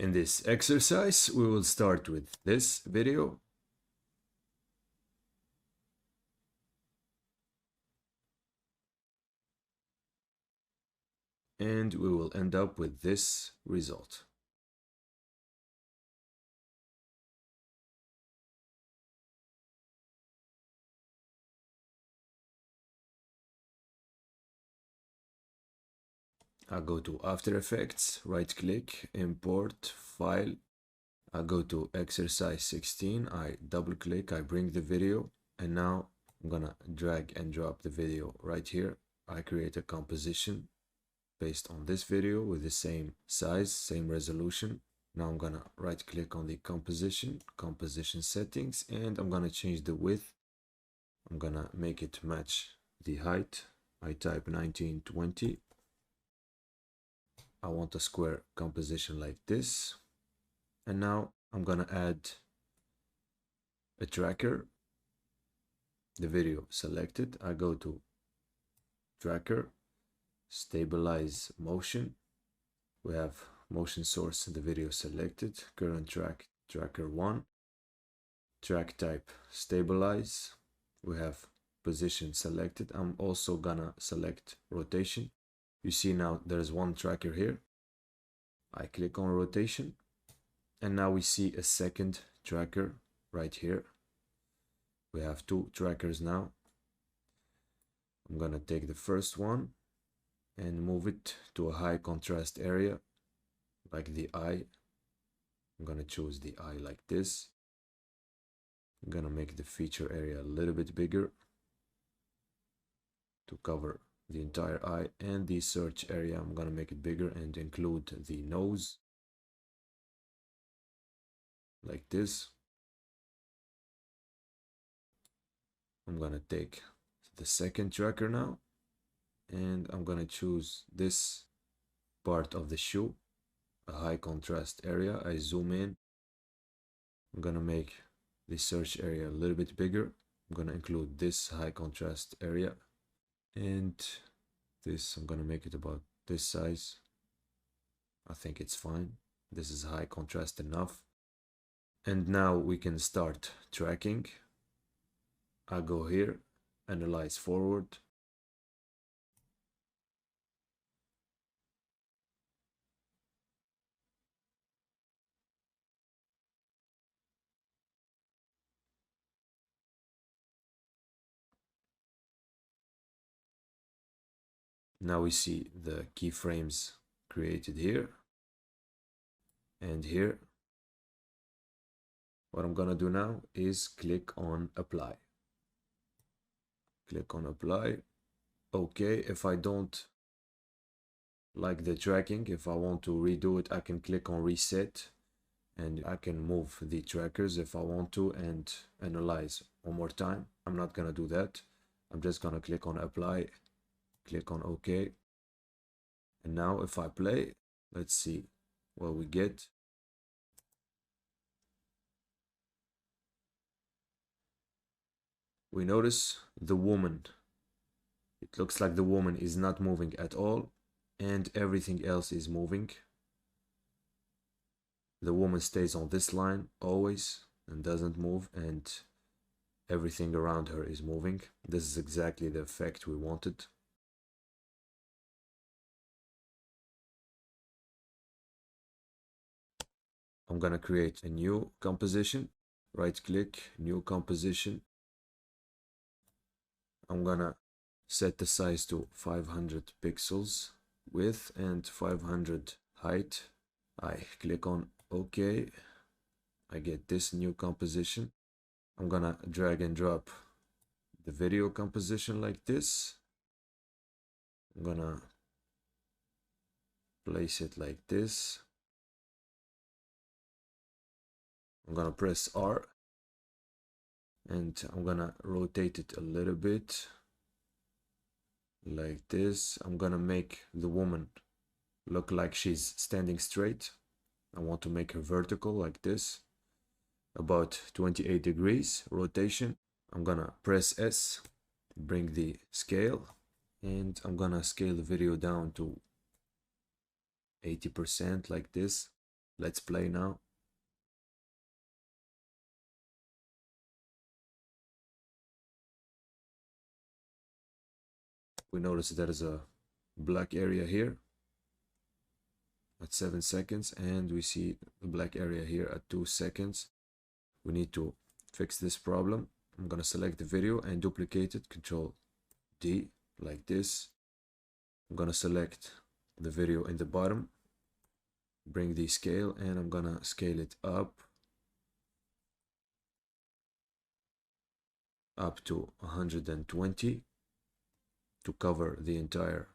In this exercise, we will start with this video. And we will end up with this result. I go to After Effects, right click, import file. I go to exercise 16, I double click, I bring the video, and now I'm gonna drag and drop the video right here. I create a composition based on this video with the same size, same resolution. Now I'm gonna right click on the composition settings, and I'm gonna change the width. I'm gonna make it match the height. I type 1920. I want a square composition like this. And now I'm gonna add a tracker. The video selected. I go to tracker, stabilize motion. We have motion source in the video selected, current track, tracker 1, track type, stabilize. We have position selected. I'm also gonna select rotation. You see now there's one tracker here. I click on rotation, and now we see a second tracker right here. We have two trackers now. I'm gonna take the first one and move it to a high contrast area, like the eye. I'm gonna choose the eye like this. I'm gonna make the feature area a little bit bigger to cover the entire eye, and the search area I'm gonna make it bigger and include the nose like this. I'm gonna take the second tracker now, and I'm gonna choose this part of the shoe, a high contrast area. I zoom in. I'm gonna make the search area a little bit bigger. I'm gonna include this high contrast area, and this I'm gonna make it about this size. I think it's fine. This is high contrast enough. And now we can start tracking. I go here, analyze forward. Now we see the keyframes created here and here. What I'm gonna do now is click on apply. Click on apply. Okay, if I don't like the tracking, if I want to redo it, I can click on reset, and I can move the trackers if I want to and analyze one more time. I'm not gonna do that. I'm just gonna click on apply, click on OK. And now if I play, let's see what we get. We notice the woman. It looks like the woman is not moving at all, and everything else is moving. The woman stays on this line always and doesn't move, and everything around her is moving. This is exactly the effect we wanted. I'm gonna create a new composition. Right click, new composition. I'm gonna set the size to 500 pixels width and 500 height. I click on OK. I get this new composition. I'm gonna drag and drop the video composition like this. I'm gonna place it like this. I'm gonna press R, and I'm gonna rotate it a little bit like this. I'm gonna make the woman look like she's standing straight. I want to make her vertical like this, about 28 degrees rotation. I'm gonna press S, bring the scale, and I'm gonna scale the video down to 80% like this. Let's play now. We notice there is a black area here at 7 seconds, and we see the black area here at 2 seconds. We need to fix this problem. I'm gonna select the video and duplicate it, Control D, like this. I'm gonna select the video in the bottom, bring the scale, and I'm gonna scale it up to 120 to cover the entire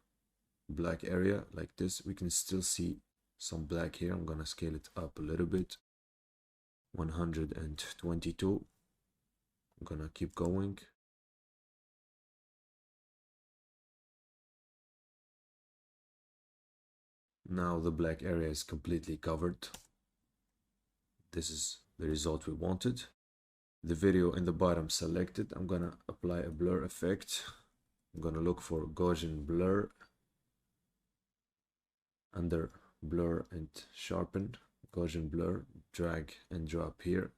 black area like this. We can still see some black here. I'm gonna scale it up a little bit, 122. I'm gonna keep going. Now the black area is completely covered. This is the result we wanted. The video in the bottom selected. I'm gonna apply a blur effect. I'm gonna look for Gaussian blur, under blur and sharpen, Gaussian blur, drag and drop here,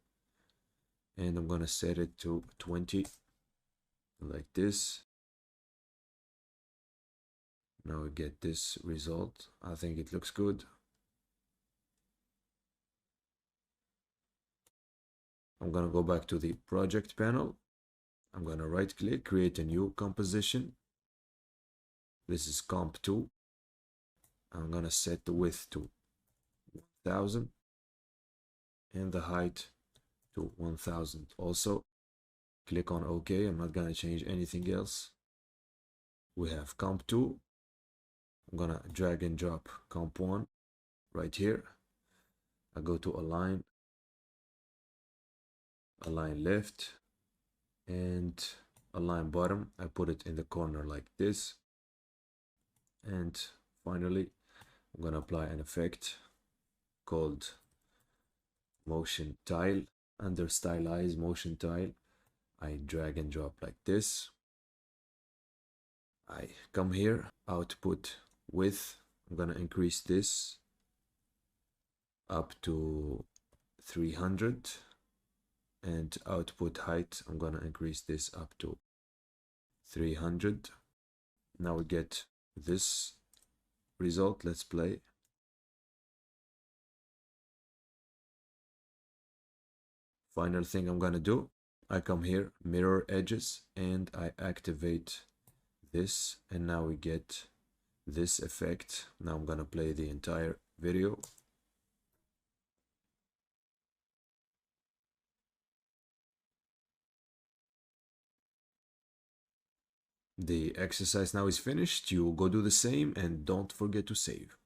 and I'm gonna set it to 20 like this. Now we get this result. I think it looks good. I'm gonna go back to the project panel. I'm gonna right click, create a new composition. This is comp 2. I'm gonna set the width to 1000 and the height to 1000 also. Click on OK. I'm not gonna change anything else. We have comp 2. I'm gonna drag and drop comp 1 right here. I go to align left, and align bottom. I put it in the corner like this. And finally, I'm gonna apply an effect called motion tile. Under stylize motion tile, I drag and drop like this. I come here, output width. I'm gonna increase this up to 300, and output height, I'm gonna increase this up to 300. Now we get this result. Let's play. Final thing I'm gonna do, I come here, mirror edges, and I activate this, and now we get this effect. Now I'm gonna play the entire video. The exercise now is finished. You go do the same and don't forget to save.